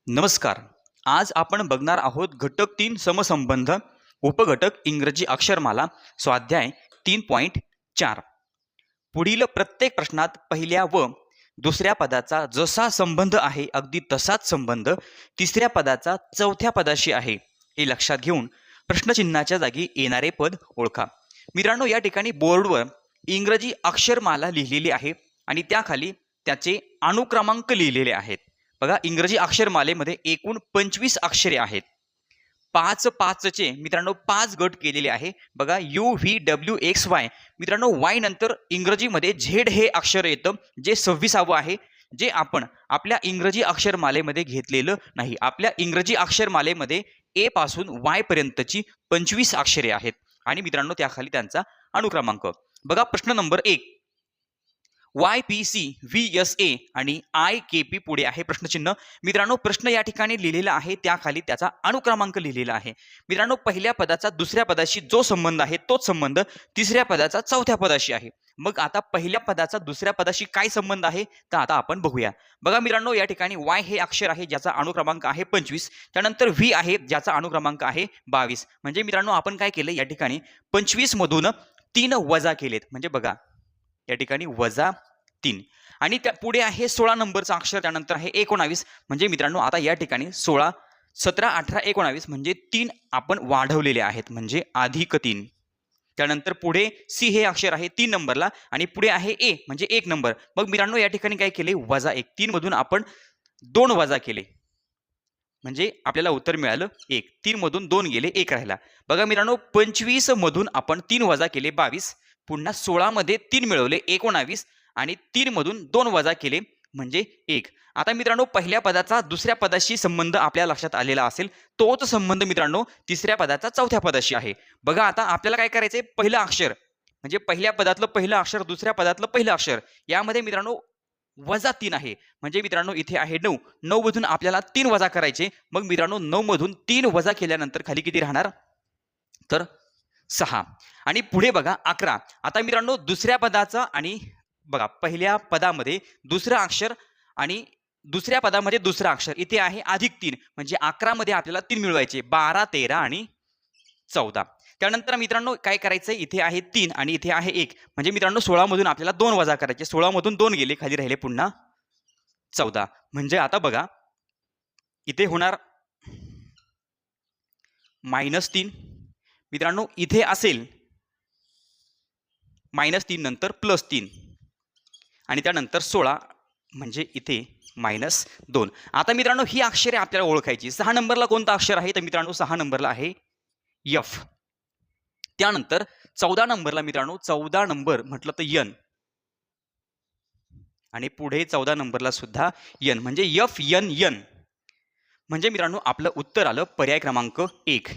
नमस्कार. आज आपण बघणार आहोत घटक 3 समसंबंध उपघटक इंग्रजी अक्षरमाला स्वाध्याय 3.4. पुढील प्रत्येक प्रश्नात पहिल्या व दुसऱ्या पदाचा जसा संबंध आहे अगदी तसाच संबंध तिसऱ्या पदाचा चौथ्या पदाशी आहे हे लक्षात घेऊन प्रश्नचिन्हाच्या जागी येणारे पद ओळखा. मित्रांनो, या ठिकाणी बोर्डवर इंग्रजी अक्षरमाला लिहिलेली आहे आणि त्याखाली त्याचे अनुक्रमांक लिहिलेले आहेत. बघा, इंग्रजी अक्षरमालेमध्ये एकूण 25 अक्षरे आहेत. 5-5चे मित्रांनो 5 गट केलेले आहे. बघा, UVWXY. मित्रांनो, वाय नंतर इंग्रजीमध्ये झेड हे अक्षर येतं जे 26वे आहे, जे आपण आपल्या इंग्रजी अक्षरमालेमध्ये घेतलेलं नाही. आपल्या इंग्रजी अक्षरमालेमध्ये ए पासून वाय पर्यंतची 25 अक्षरे आहेत आणि मित्रांनो त्याखाली त्यांचा अनुक्रमांक. बघा, प्रश्न नंबर 1. YPC VSA आणि IKP पुढे आहे प्रश्नचिन्ह. मित्रांनो, प्रश्न या ठिकाणी लिहिलेला आहे, त्याखाली त्याचा अनुक्रमांक लिहिलेला आहे. मित्रांनो, पहिल्या पदाचा दुसऱ्या पदाशी जो संबंध आहे तोच संबंध तिसऱ्या पदाचा चौथ्या पदाशी आहे. मग आता पहिल्या पदाचा दुसऱ्या पदाशी काय संबंध आहे तर आता आपण बघूया. बघा मित्रांनो, या ठिकाणी Y हे अक्षर आहे ज्याचा अनुक्रमांक आहे 25. त्यानंतर V आहे ज्याचा अनुक्रमांक आहे 22. म्हणजे मित्रांनो आपण काय केलं, या ठिकाणी 25 मधून 3 वजा केलेत. म्हणजे बघा, या ठिकाणी -3 आणि त्या पुढे आहे 16 नंबरचा अक्षर, त्यानंतर आहे 19. म्हणजे मित्रांनो आता या ठिकाणी 16, 17, 18, 19 म्हणजे 3 आपण वाढवलेले आहेत, म्हणजे +3. त्यानंतर पुढे C हे अक्षर आहे 3 नंबरला आणि पुढे आहे A म्हणजे 1 नंबर. मग मित्रांनो या ठिकाणी काय केले, -1. 3 मधून आपण 2 वजा केले म्हणजे आपल्याला उत्तर मिळालं 1. 3 मधून 2 गेले, 1 राहिला. बघा मित्रांनो, 25 मधून आपण 3 वजा केले 22. पुन्हा 16 मध्ये 3 मिळवले 19 आणि 3 मधून 2 वजा केले म्हणजे 1. आता मित्रांनो, पहिल्या पदाचा दुसऱ्या पदाशी संबंध आपल्या लक्षात आलेला असेल, तोच संबंध मित्रांनो तिसऱ्या पदाचा चौथ्या पदाशी आहे. बघा, आता आपल्याला काय करायचंय, पहिलं अक्षर म्हणजे पहिल्या पदातलं पहिलं अक्षर, दुसऱ्या पदातलं पहिलं अक्षर, यामध्ये मित्रांनो -3 आहे. म्हणजे मित्रांनो इथे आहे 9. 9 मधून आपल्याला 3 वजा करायचे. मग मित्रांनो 9 मधून 3 वजा केल्यानंतर खाली किती राहणार तर 6. आणि पुढे बघा 11. आता मित्रांनो दुसऱ्या पदाचा आणि बघा पहिल्या पदामध्ये दुसरं अक्षर आणि दुसऱ्या पदामध्ये दुसरं अक्षर, इथे आहे +3 म्हणजे 11 मध्ये आपल्याला 3 मिळवायचे. 12, 13 आणि 14. त्यानंतर मित्रांनो काय करायचंय, इथे आहे 3 आणि इथे आहे 1 म्हणजे मित्रांनो 16 मधून आपल्याला 2 वजा करायचे. 16 मधून 2 गेले, खाली राहिले पुन्हा 14. म्हणजे आता बघा इथे होणार -3. मित्रांनो इथे असेल -3 नंतर +3 आणि त्यानंतर 16 म्हणजे इथे -2. आता मित्रांनो ही अक्षरे आपल्याला ओळखायची. 6 नंबरला कोणता अक्षर आहे तर मित्रांनो 6 नंबरला आहे F. त्यानंतर 14 नंबरला मित्रांनो 14 नंबर म्हटलं तर N आणि पुढे 14 नंबरला सुद्धा N म्हणजे FNN. म्हणजे मित्रांनो आपलं उत्तर आलं पर्याय क्रमांक 1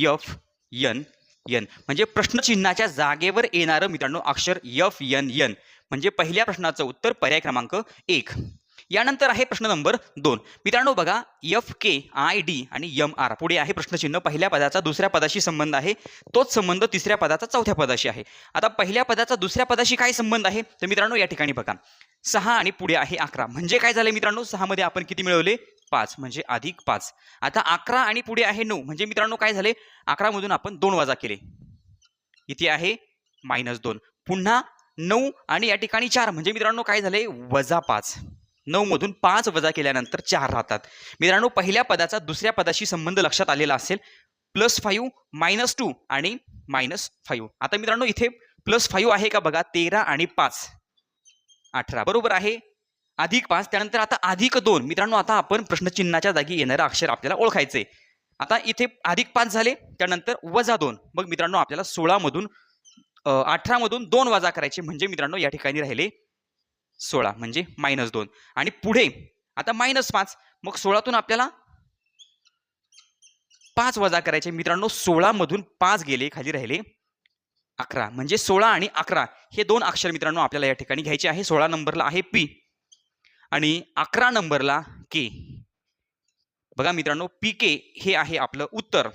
FNN. म्हणजे प्रश्नचिन्हाच्या जागेवर येणारं मित्रांनो अक्षर FNN. म्हणजे पहिल्या प्रश्नाचं उत्तर पर्याय क्रमांक 1. यानंतर आहे प्रश्न नंबर 2. मित्रांनो बघा, FKID आणि MR पुढे आहे प्रश्नचिन्ह. पहिल्या पदाचा दुसऱ्या पदाशी संबंध आहे, तोच संबंध तिसऱ्या पदाचा चौथ्या पदाशी आहे. आता पहिल्या पदाचा दुसऱ्या पदाशी काय संबंध आहे तर मित्रांनो या ठिकाणी बघा 6 आणि पुढे आहे 11 म्हणजे काय झाले मित्रांनो, 6 मध्ये आपण किती मिळवले 5 म्हणजे +5. आता 11 आणि पुढे आहे 9 म्हणजे मित्रांनो काय झाले, 11 मधून आपण 2 वजा केले, इथे आहे -2. पुन्हा 9 आणि या ठिकाणी 4 म्हणजे मित्रांनो काय झाले -5. 9 मधून 5 वजा केल्यानंतर 4 राहतात. मित्रांनो पहिल्या पदाचा दुसऱ्या पदाशी संबंध लक्षात आलेला असेल, +5 -2 आणि -5. आता मित्रांनो इथे +5 आहे का बघा, 13 आणि 5 18 बरोबर आहे, +5. त्यानंतर आता +2 मित्रांनो आता आपण प्रश्नचिन्हाच्या जागी येणारं अक्षर आपल्याला ओळखायचंय. आता इथे +5 झाले, त्यानंतर -2. मग मित्रांनो आपल्याला 16 मधून 18 मधून 2 वजा करायचे म्हणजे मित्रांनो या ठिकाणी राहिले 16 म्हणजे -2 आणि पुढे आता -5. मग 16तून आपल्याला 5 वजा करायचे. मित्रांनो 16 मधून 5 गेले, खाली राहिले 11 म्हणजे 16 आणि 11 हे 2 अक्षर मित्रांनो आपल्याला या ठिकाणी घ्यायचे आहे. 16 नंबरला आहे P आणि 11 नंबरला K. बघा मित्रांनो PK हे आहे आपलं उत्तर.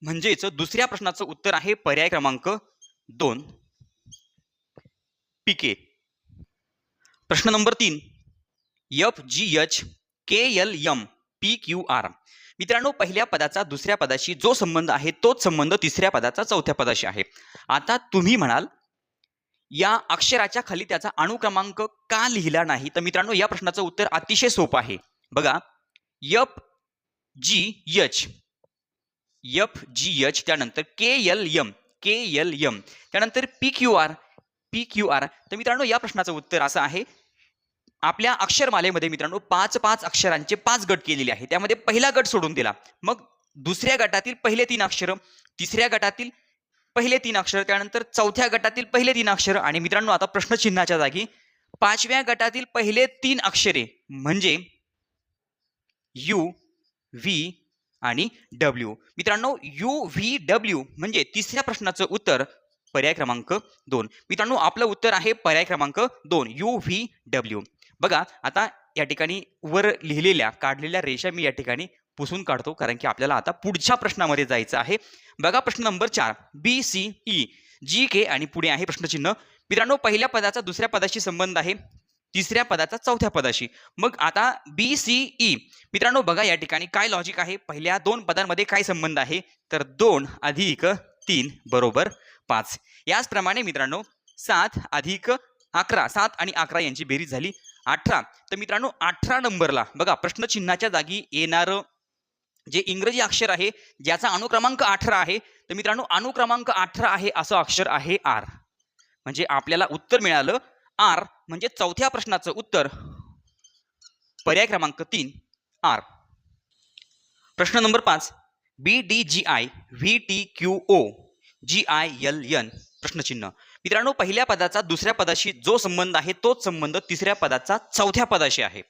म्हणजेच दुसऱ्या प्रश्नाचं उत्तर आहे पर्याय क्रमांक 2 PK. प्रश्न नंबर 3. FGH KLM PQR. मित्रांनो, पहिल्या पदाचा दुसऱ्या पदाशी जो संबंध आहे तोच संबंध तिसऱ्या पदाचा चौथ्या पदाशी आहे. आता तुम्ही म्हणाल या अक्षराच्या खाली त्याचा अणुक्रमांक का लिहिला नाही? तर मित्रांनो, या प्रश्नाचं उत्तर अतिशय सोपं आहे. बघा, FGH, त्यानंतर KLM, त्यानंतर PQR. तर मित्रांनो, या प्रश्नाचं उत्तर असं आहे, आपल्या अक्षरमालेमध्ये मित्रांनो 5 अक्षरांचे 5 गट केलेले आहे. त्यामध्ये पहिला गट सोडून दिला, मग दुसऱ्या गटातील पहिले 3 अक्षर, तिसऱ्या गटातील पहिले 3 अक्षर, त्यानंतर चौथ्या गटातील पहिले 3 अक्षर, आणि मित्रांनो आता प्रश्नचिन्हाच्या जागी 5व्या गटातील पहिले 3 अक्षरे म्हणजे U, V आणि W. मित्रांनो, UVW म्हणजे तिसऱ्या प्रश्नाचं उत्तर पर्याय क्रमांक 2. मित्रांनो, आपलं उत्तर आहे पर्याय क्रमांक 2, UVW. बघा, आता या ठिकाणी वर लिहिलेल्या काढलेल्या रेषा मी या ठिकाणी पुसून काढतो, कारण की आपल्याला आता पुढच्या प्रश्नामध्ये जायचं आहे. बघा, प्रश्न नंबर 4, BCE, GK आणि पुढे आहे प्रश्नचिन्ह. मित्रांनो, पहिल्या पदाचा दुसऱ्या पदाशी संबंध आहे, तिसऱ्या पदाचा चौथ्या पदाशी. मग आता BCE, मित्रांनो बघा या ठिकाणी काय लॉजिक आहे, पहिल्या 2 पदांमध्ये काय संबंध आहे, तर 2 अधिक 3 बरोबर 5. याचप्रमाणे मित्रांनो 7 अधिक 11, 7 आणि 11 यांची बेरीज झाली 18. तर मित्रांनो 18 नंबरला बघा प्रश्नचिन्हाच्या जागी येणारं जे इंग्रजी अक्षर आहे ज्याचा अनुक्रमांक 18 आहे, तर मित्रांनो अनुक्रमांक 18 आहे असं अक्षर आहे R. म्हणजे आपल्याला उत्तर मिळालं R, म्हणजे चौथ्या प्रश्नाचं उत्तर पर्याय क्रमांक 3 R. प्रश्न नंबर 5, BDGI, VTQO, GILN प्रश्नचिन्ह. मित्रांनो, पहिल्या पदाचा दुसऱ्या पदाशी जो संबंध आहे तोच संबंध तिसऱ्या पदाचा चौथ्या पदाशी आहे.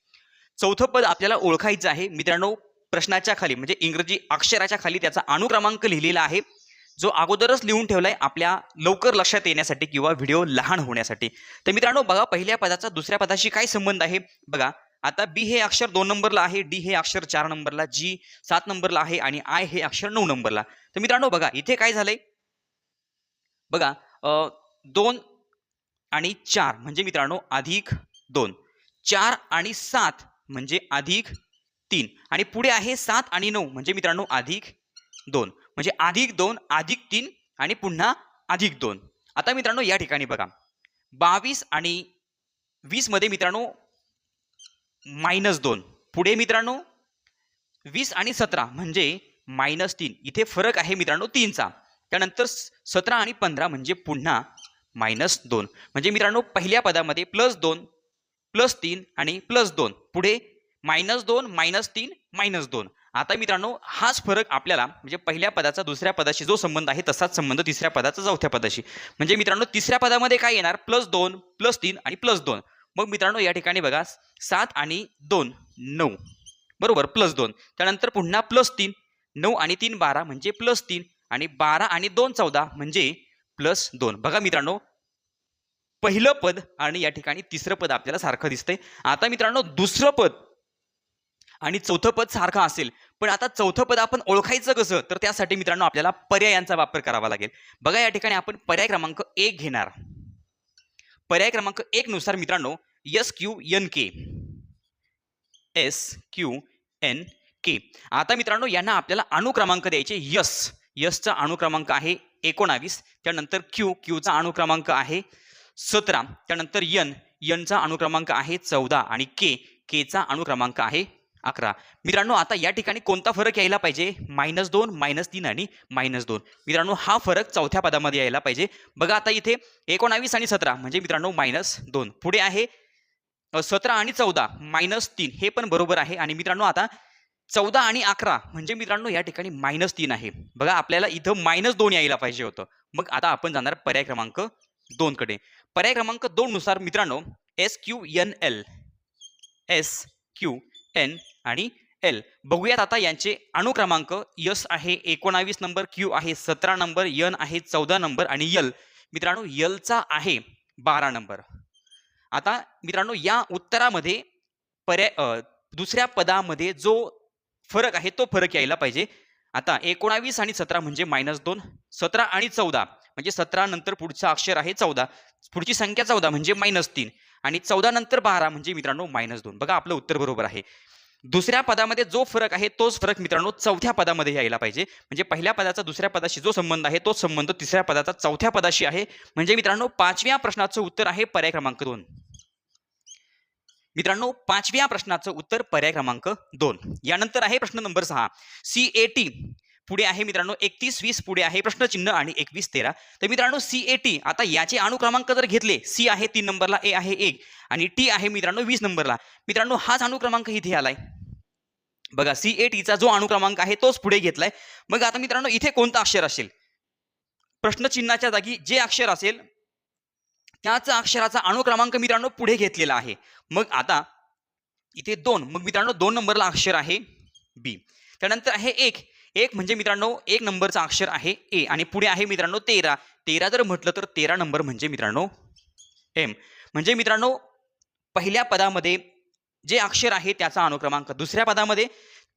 चौथं पद आपल्याला ओळखायचं आहे. मित्रांनो, प्रश्नाच्या खाली म्हणजे इंग्रजी अक्षराच्या खाली त्याचा अनुक्रमांक लिहिलेला आहे, जो अगोदरच लिहून ठेवलाय आपल्या लवकर लक्षात येण्यासाठी किंवा व्हिडिओ लहान होण्यासाठी. तर मित्रांनो बघा, पहिल्या पदाचा दुसऱ्या पदाशी काय संबंध आहे बघा. आता B हे अक्षर 2 नंबरला आहे, D हे अक्षर 4 नंबरला, G 7 नंबरला आहे आणि I हे अक्षर 9 नंबरला. तर मित्रांनो बघा इथे काय झालंय बघा, 2 आणि 4 म्हणजे मित्रांनो अधिक 2, 4 आणि 7 म्हणजे अधिक 3 आणि पुढे आहे 7 आणि 9 म्हणजे मित्रांनो अधिक 2, म्हणजे अधिक 2 अधिक 3 आणि पुन्हा अधिक 2. आता मित्रांनो या ठिकाणी बघा 22 आणि 20 मध्ये मित्रांनो -2, पुढे मित्रांनो 20 आणि 17 म्हणजे -3, इथे फरक आहे मित्रांनो 3चा. त्यानंतर 17 आणि 15 म्हणजे पुन्हा -2, म्हणजे मित्रांनो पहिल्या पदामध्ये +2 +3 आणि +2, पुढे -2 -3 -2. आता मित्रांनो हाच फरक आपल्याला म्हणजे पहिल्या पदाचा दुसऱ्या पदाशी जो संबंध आहे तसाच संबंध तिसऱ्या पदाचा चौथ्या पदाशी. म्हणजे मित्रांनो तिसऱ्या पदामध्ये काय येणार, +2 +3 आणि +2. मग मित्रांनो या ठिकाणी बघा 7 आणि 2 9 बरोबर +2, त्यानंतर पुन्हा +3, 9 आणि 3 12 म्हणजे +3 आणि 12 आणि 2 14 म्हणजे +2. बघा मित्रांनो पहिलं पद आणि या ठिकाणी तिसरं पद आपल्याला सारखं दिसतंय. आता मित्रांनो दुसरं पद आणि चौथं पद सारखं असेल, पण आता चौथं पद आपण ओळखायचं कसं, तर त्यासाठी मित्रांनो आपल्याला पर्यायांचा वापर करावा लागेल. बघा या ठिकाणी आपण पर्याय क्रमांक 1 घेणार. पर्याय क्रमांक 1 नुसार मित्रांनो SQNK, SQNK. आता मित्रांनो यांना आपल्याला अनुक्रमांक द्यायचे. यसचा अनुक्रमांक आहे 19, त्यानंतर क्यूचा अनुक्रमांक आहे 17, त्यानंतर एनचा अनुक्रमांक आहे 14 आणि केचा अनुक्रमांक आहे 11. मित्रांनो आता या ठिकाणी कोणता फरक यायला पाहिजे, -2 -3 आणि -2. मित्रांनो हा फरक चौथ्या पदामध्ये यायला पाहिजे. बघा आता इथे 19 आणि 17 म्हणजे मित्रांनो -2, पुढे आहे 17 आणि 14 -3, हे पण बरोबर आहे. आणि मित्रांनो आता 14 आणि 11 म्हणजे मित्रांनो या ठिकाणी -3 आहे. बघा आपल्याला इथं -2 यायला पाहिजे होतं. मग आता आपण जाणार पर्याय क्रमांक 2 कडे. पर्याय क्रमांक 2 नुसार मित्रांनो SQNL, SQN आणि L. बघूयात आता यांचे अनुक्रमांक. यस आहे 19 नंबर, क्यू आहे 17 नंबर, एन आहे 14 नंबर आणि L मित्रांनो Lचा आहे 12 नंबर. आता मित्रांनो या उत्तरामध्ये पर्याय दुसऱ्या पदामध्ये जो फरक आहे तो फरक यायला पाहिजे. आता 19 आणि 17 म्हणजे -2, 17 आणि 14 म्हणजे 17 नंतर पुढचा अक्षर आहे 14, पुढची संख्या 14 म्हणजे -3 आणि 14 नंतर 12 म्हणजे मित्रांनो -2. बघा आपलं उत्तर बरोबर आहे. दुसऱ्या पदामध्ये जो फरक आहे तोच फरक मित्रांनो चौथ्या पदामध्ये यायला पाहिजे. म्हणजे पहिल्या पदाचा दुसऱ्या पदाशी जो संबंध आहे तोच संबंध तिसऱ्या पदाचा चौथ्या पदाशी आहे. म्हणजे मित्रांनो पाचव्या प्रश्नाचं उत्तर आहे पर्याय क्रमांक 2. मित्रांनो पाचव्या प्रश्नाचं उत्तर पर्याय क्रमांक 2. यानंतर आहे प्रश्न नंबर 6. CAT पुढे आहे मित्रांनो 31-20 पुढे आहे प्रश्नचिन्ह आणि 21-13. तर मित्रांनो CAT आता याचे अनुक्रमांक जर घेतले, C आहे 3 नंबरला, A आहे 1 आणि T आहे मित्रांनो 20 नंबरला. मित्रांनो हाच अनुक्रमांक इथे आलाय बघा. CATचा जो अनुक्रमांक आहे तोच पुढे घेतलाय. मग आता मित्रांनो इथे कोणतं अक्षर असेल? प्रश्नचिन्हाच्या जागी जे अक्षर असेल त्याच अक्षराचा अनुक्रमांक मित्रांनो पुढे घेतलेला आहे. मग आता इथे 2, मग मित्रांनो 2 नंबरला अक्षर आहे B. त्यानंतर आहे 1 म्हणजे मित्रांनो 1 नंबरचा अक्षर आहे A आणि पुढे आहे मित्रांनो 13 जर म्हटलं तर 13 नंबर म्हणजे मित्रांनो M. म्हणजे मित्रांनो पहिल्या पदामध्ये जे अक्षर आहे त्याचा अनुक्रमांक दुसऱ्या पदामध्ये,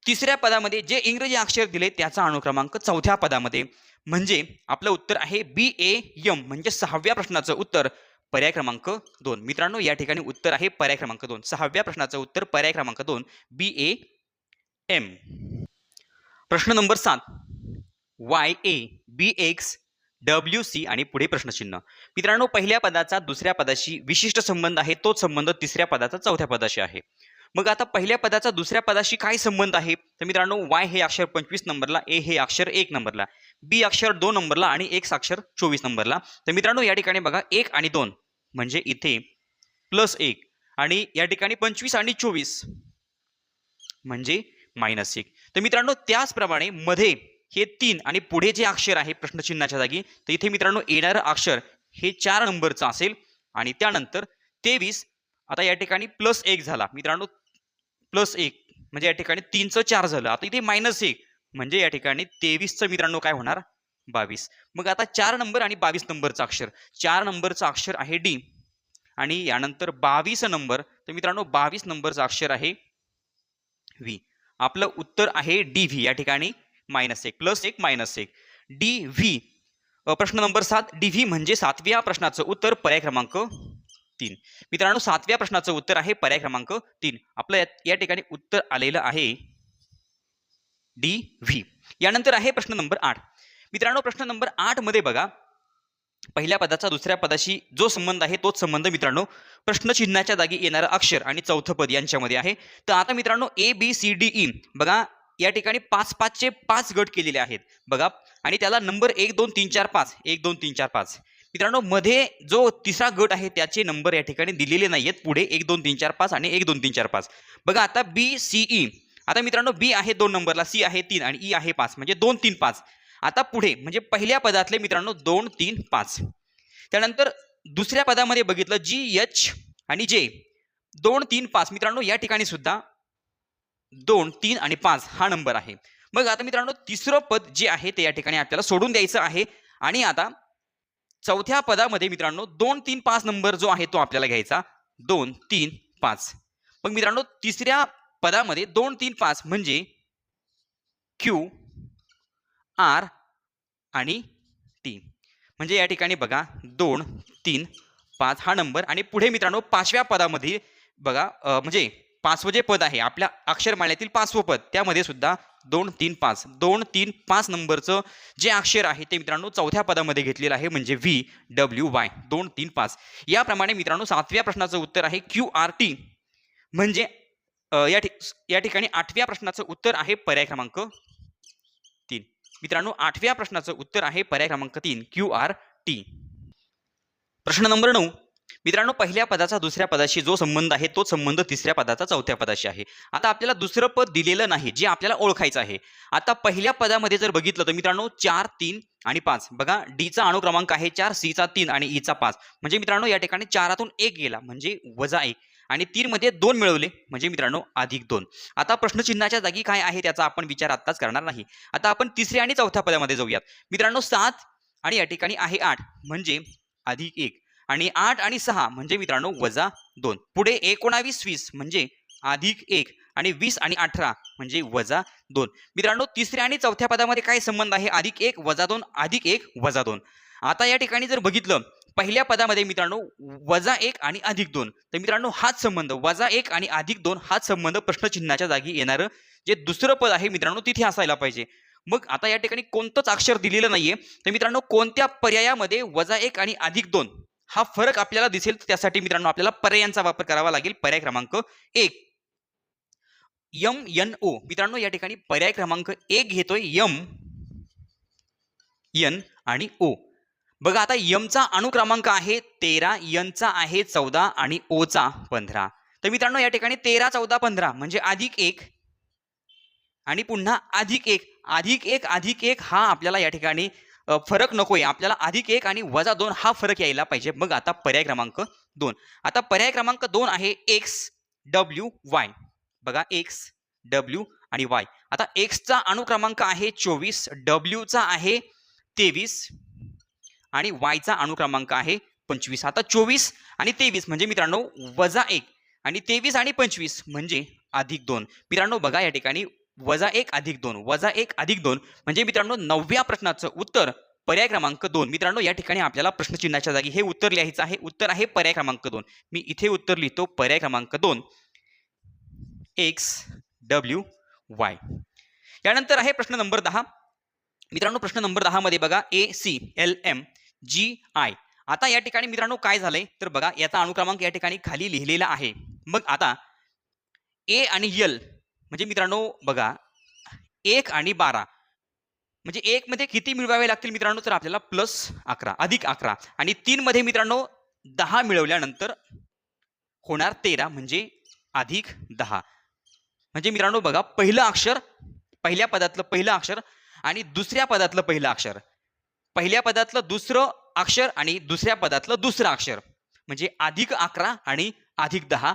तिसऱ्या पदामध्ये जे इंग्रजी अक्षर दिले त्याचा अनुक्रमांक चौथ्या पदामध्ये. म्हणजे आपलं उत्तर आहे BAM. म्हणजे 6व्या प्रश्नाचं उत्तर पर्याय क्रमांक 2. मित्रांनो या ठिकाणी उत्तर आहे पर्याय क्रमांक 2. 6व्या प्रश्नाचं उत्तर पर्याय क्रमांक 2 BAM. प्रश्न नंबर 7. YABX WC आणि पुढे प्रश्नचिन्ह. मित्रांनो पहिल्या पदाचा दुसऱ्या पदाशी विशिष्ट संबंध आहे तोच संबंध तिसऱ्या पदाचा चौथ्या पदाशी आहे. मग आता पहिल्या पदाचा दुसऱ्या पदाशी काय संबंध आहे? तर मित्रांनो Y हे अक्षर 25 नंबरला, A हे अक्षर 1 नंबरला, B अक्षर 2 नंबरला आणि X अक्षर 24 नंबरला. तर मित्रांनो या ठिकाणी बघा 1 आणि 2 म्हणजे इथे +1 आणि या ठिकाणी 25 आणि 24 म्हणजे -1. तर मित्रांनो त्याचप्रमाणे मध्ये हे 3 आणि पुढे जे अक्षर आहे प्रश्नचिन्हाच्या जागी तर इथे मित्रांनो येणारं अक्षर हे 4 नंबरचं असेल आणि त्यानंतर 23 आता या ठिकाणी +1 झाला मित्रांनो, +1 म्हणजे या ठिकाणी 3चं 4 झालं. आता इथे -1 म्हणजे या ठिकाणी 23चं मित्रांनो काय होणार 22. मग आता 4 नंबर आणि 22 नंबरचं अक्षर, 4 नंबरचं अक्षर आहे D आणि यानंतर 22 नंबर, तर मित्रांनो 22 नंबरचं अक्षर आहे V. आपलं उत्तर आहे DV. या ठिकाणी -1 +1 -1 DV. प्रश्न नंबर 7 DV म्हणजे 7व्या प्रश्नाचं उत्तर पर्याय क्रमांक 3. मित्रांनो 7व्या प्रश्नाचं उत्तर आहे पर्याय क्रमांक 3. आपलं या ठिकाणी उत्तर आलेलं आहे DV. यानंतर आहे प्रश्न नंबर 8. मित्रांनो प्रश्न नंबर 8 मध्ये बघा पहिल्या पदाचा दुसऱ्या पदाशी जो संबंध आहे तोच संबंध मित्रांनो प्रश्नचिन्हाच्या जागी येणारं अक्षर आणि चौथं पद यांच्यामध्ये आहे. तर आता मित्रांनो ABCDE बघा या ठिकाणी 5-5चे 5 गट केलेले आहेत बघा आणि त्याला नंबर 1 2 3 4 5 1 2 3 4 5. मित्रांनो मध्ये जो तिसरा गट आहे त्याचे नंबर या ठिकाणी दिलेले नाहीयेत. पुढे 1 2 3 4 5 आणि 1 2 3 4 5 बघा. आता BCE आता मित्रांनो B आहे 2 नंबरला, C आहे 3 आणि E आहे 5 म्हणजे 2 3 5. आता पुढे म्हणजे पहिल्या पदातले मित्रांनो 2 3 5. त्यानंतर दुसऱ्या पदामध्ये बघितलं GH आणि J 2 3 5 मित्रांनो या ठिकाणी सुद्धा 2 3 आणि 5 हा नंबर आहे. मग आता मित्रांनो तिसरं पद जे आहे ते या ठिकाणी आपल्याला सोडून द्यायचं आहे आणि आता चौथ्या पदामध्ये मित्रांनो 2 3 5 नंबर जो आहे तो आपल्याला घ्यायचा 2 3 5. मग मित्रांनो तिसऱ्या पदामध्ये 2 3 5 म्हणजे Q R आणि T. म्हणजे या ठिकाणी बघा 2 3 5 हा नंबर आणि पुढे मित्रांनो पाचव्या पदामध्ये बघा म्हणजे 5वं जे पद आहे आपल्या अक्षरमाळेतील 5वं पद त्यामध्ये सुद्धा 2 3 5 2 3 5 नंबरचं जे अक्षर आहे ते मित्रांनो चौथ्या पदामध्ये घेतलेलं आहे म्हणजे VWY 2 3 5. याप्रमाणे मित्रांनो 7व्या प्रश्नाचं उत्तर आहे QRT. म्हणजे या ठिकाणी 8व्या प्रश्नाचं उत्तर आहे पर्याय क्रमांक 3. मित्रांनो 8व्या प्रश्नाचं उत्तर आहे पर्याय क्रमांक 3 QRT. प्रश्न नंबर 9. मित्रांनो पहिल्या पदाचा दुसऱ्या पदाशी जो संबंध आहे तोच संबंध तिसऱ्या पदाचा चौथ्या पदाशी आहे. आता आपल्याला दुसरं पद दिलेलं नाही जे आपल्याला ओळखायचं आहे. आता पहिल्या पदामध्ये जर बघितलं तर मित्रांनो 4 3 आणि 5 बघा D चा अनुक्रमांक आहे 4 C चा 3 आणि E चा 5 म्हणजे मित्रांनो या ठिकाणी 4तून 1 गेला म्हणजे -1 आणि 3 मध्ये 2 मिळवले म्हणजे मित्रांनो +2. आता प्रश्नचिन्हाच्या जागी काय आहे त्याचा आपण विचार आत्ताच करणार नाही. आता आपण तिसऱ्या आणि चौथ्या पदामध्ये जाऊयात. मित्रांनो 7 आणि या ठिकाणी आहे 8 म्हणजे +1 आणि 8 आणि 6 म्हणजे मित्रांनो -2. पुढे 19 20 म्हणजे +1 आणि 20 आणि 18 म्हणजे -2. मित्रांनो तिसऱ्या आणि चौथ्या पदामध्ये काय संबंध आहे +1 -2 +1 -2. आता या ठिकाणी जर बघितलं पहिल्या पदामध्ये मित्रांनो -1 आणि +2, तर मित्रांनो हाच संबंध -1 आणि +2 हाच संबंध प्रश्नचिन्हाच्या जागी येणारं जे दुसरं पद आहे मित्रांनो तिथे असायला पाहिजे. मग आता या ठिकाणी कोणतंच अक्षर दिलेलं नाहीये, तर मित्रांनो कोणत्या पर्यायामध्ये -1 आणि +2 हा फरक आपल्याला दिसेल, त्यासाठी मित्रांनो आपल्याला पर्यायांचा वापर करावा लागेल. पर्याय क्रमांक 1 MNO. मित्रांनो या ठिकाणी पर्याय क्रमांक 1 घेतोय M, N आणि O. बघा आता M चा अनुक्रमांक आहे 13, N चा आहे 14 आणि O चा 15. तर मित्रांनो या ठिकाणी 13, 14, 15 म्हणजे +1 आणि पुन्हा +1, +1 हा आपल्याला या ठिकाणी फरक नकोय. आपल्याला +1 आणि -2 हा फरक यायला पाहिजे. मग आता पर्याय क्रमांक 2. आता पर्याय क्रमांक 2 आहे X, W, Y. बघा X, W आणि Y. आता X चा अनुक्रमांक आहे 24, W चा आहे 23 आणि Y चा अनुक्रमांक आहे 25. आता 24 आणि 23 म्हणजे मित्रांनो -1 आणि 23 आणि 25 म्हणजे +2. मित्रांनो बघा या ठिकाणी -1 +2, -1 +2 म्हणजे मित्रांनो 9व्या प्रश्नाचं उत्तर पर्याय क्रमांक 2. मित्रांनो या ठिकाणी आपल्याला प्रश्नचिन्हाच्या जागी हे उत्तर लिहायचं आहे. उत्तर आहे पर्याय क्रमांक 2. मी इथे उत्तर लिहितो पर्याय क्रमांक 2 X, W, Y. यानंतर आहे प्रश्न नंबर 10. मित्रांनो प्रश्न नंबर 10 मध्ये बघा ACLMGI. आता या ठिकाणी मित्रांनो काय झालंय तर बघा याचा अनुक्रमांक या ठिकाणी खाली लिहिलेला आहे. मग आता A आणि L म्हणजे मित्रांनो बघा 1 आणि 12 म्हणजे 1 मध्ये किती मिळवावे लागतील मित्रांनो तर आपल्याला +11 +11 आणि 3 मध्ये मित्रांनो 10 मिळवल्यानंतर होणार 13 म्हणजे +10. म्हणजे मित्रांनो बघा पहिलं अक्षर पहिल्या पदातलं पहिलं अक्षर आणि दुसऱ्या पदातलं पहिलं अक्षर, पहिल्या पदातलं दुसरं अक्षर आणि दुसऱ्या पदातलं दुसरं अक्षर म्हणजे +11 आणि +10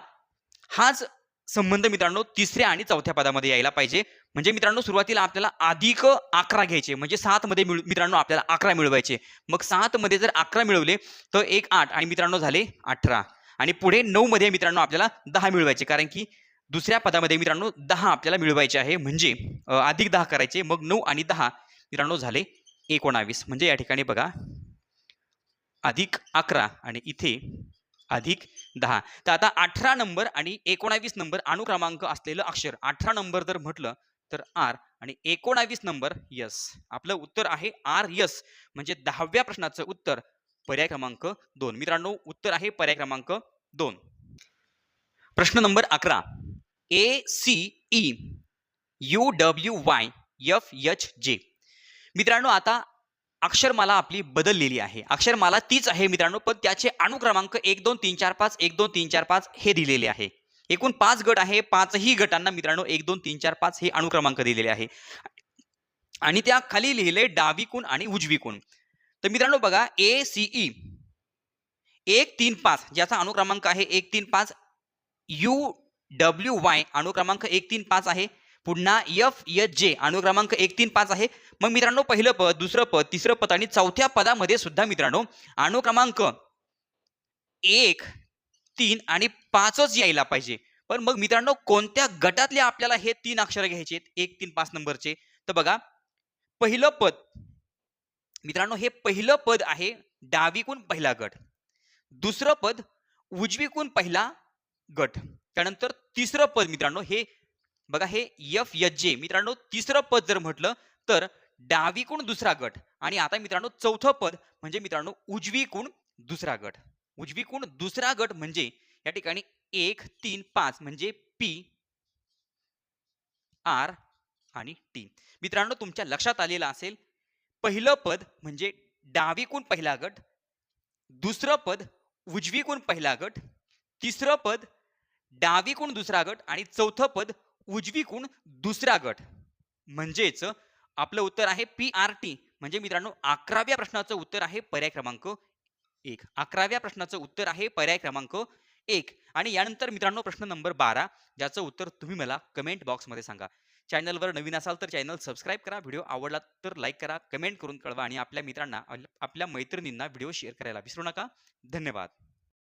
हाच संबंध मित्रांनो तिसऱ्या आणि चौथ्या पदामध्ये यायला पाहिजे. म्हणजे मित्रांनो सुरुवातीला आपल्याला +11 घ्यायचे म्हणजे 7 मध्ये मित्रांनो आपल्याला 11 मिळवायचे. मग 7 मध्ये जर 11 मिळवले तर 1 8 आणि मित्रांनो झाले 18 आणि पुढे 9 मध्ये मित्रांनो आपल्याला 10 मिळवायचे कारण की दुसऱ्या पदामध्ये मित्रांनो 10 आपल्याला मिळवायचे आहे म्हणजे +10 करायचे. मग 9 आणि 10 मित्रांनो झाले 19 म्हणजे या ठिकाणी बघा +11 आणि इथे +10. तर आता 18 नंबर आणि 19 नंबर अनुक्रमांक असलेलं अक्षर 18 नंबर जर म्हटलं तर R आणि 19 नंबर S. आपलं उत्तर आहे RS म्हणजे 10व्या प्रश्नाचं उत्तर पर्याय क्रमांक 2. मित्रांनो उत्तर आहे पर्याय क्रमांक 2. प्रश्न नंबर 11 ACEUWYFHJ. मित्रांनो आता अक्षरमाला आपली बदललेली आहे. अक्षरमाला तीच आहे मित्रांनो पण त्याचे अनुक्रमांक 1 2 3 4 5 1 2 3 4 5 हे दिलेले आहे. एकूण 5 गट आहे. 5ही गटांना मित्रांनो 1 2 3 4 5 हे अनुक्रमांक दिलेले आहे आणि त्या खाली लिहिले डावीकूण आणि उजवीकूण. तर मित्रांनो बघा ACE 1 3 5 ज्याचा अनुक्रमांक आहे 1 3 5, UWY अनुक्रमांक 1 3 5 आहे. पुन्हा FHJ अनुक्रमांक 1 3 5 आहे. मग मित्रांनो पहिलं पद, दुसरं पद, तिसरं पद आणि चौथ्या पदामध्ये सुद्धा मित्रांनो अनुक्रमांक 1 3 आणि 5च यायला पाहिजे. पण मग मित्रांनो कोणत्या गटातले आपल्याला हे 3 अक्षर घ्यायचे आहेत 1 3 5 नंबरचे तर बघा पहिलं पद मित्रांनो हे पहिलं पद आहे डावीकूण पहिला गट, दुसरं पद उजवीकूण पहिला गट, त्यानंतर तिसरं पद मित्रांनो हे बघा हे FHJ मित्रांनो तिसरं पद जर म्हटलं तर डावीकूण दुसरा गट आणि आता मित्रांनो चौथं पद म्हणजे मित्रांनो उजवीकूण दुसरा गट. उजवीकूण दुसरा गट म्हणजे या ठिकाणी 1 3 5 म्हणजे P R आणि T. मित्रांनो तुमच्या लक्षात आलेलं असेल पहिलं पद म्हणजे डावीकूण पहिला गट, दुसरं पद उजवीकूण पहिला गट, तिसरं पद डावीकूण दुसरा गट आणि चौथं पद उजवीकूण दुसरा गट म्हणजेच आपलं उत्तर आहे PRT. म्हणजे मित्रांनो 11व्या प्रश्नाचं उत्तर आहे पर्याय क्रमांक 1. 11व्या प्रश्नाचं उत्तर आहे पर्याय क्रमांक 1. आणि यानंतर मित्रांनो प्रश्न नंबर 12 ज्याचं उत्तर तुम्ही मला कमेंट बॉक्समध्ये सांगा. चॅनलवर नवीन असाल तर चॅनल सबस्क्राईब करा, व्हिडिओ आवडला तर लाईक करा, कमेंट करून कळवा आणि आपल्या मित्रांना आपल्या मैत्रिणींना व्हिडिओ शेअर करायला विसरू नका. धन्यवाद.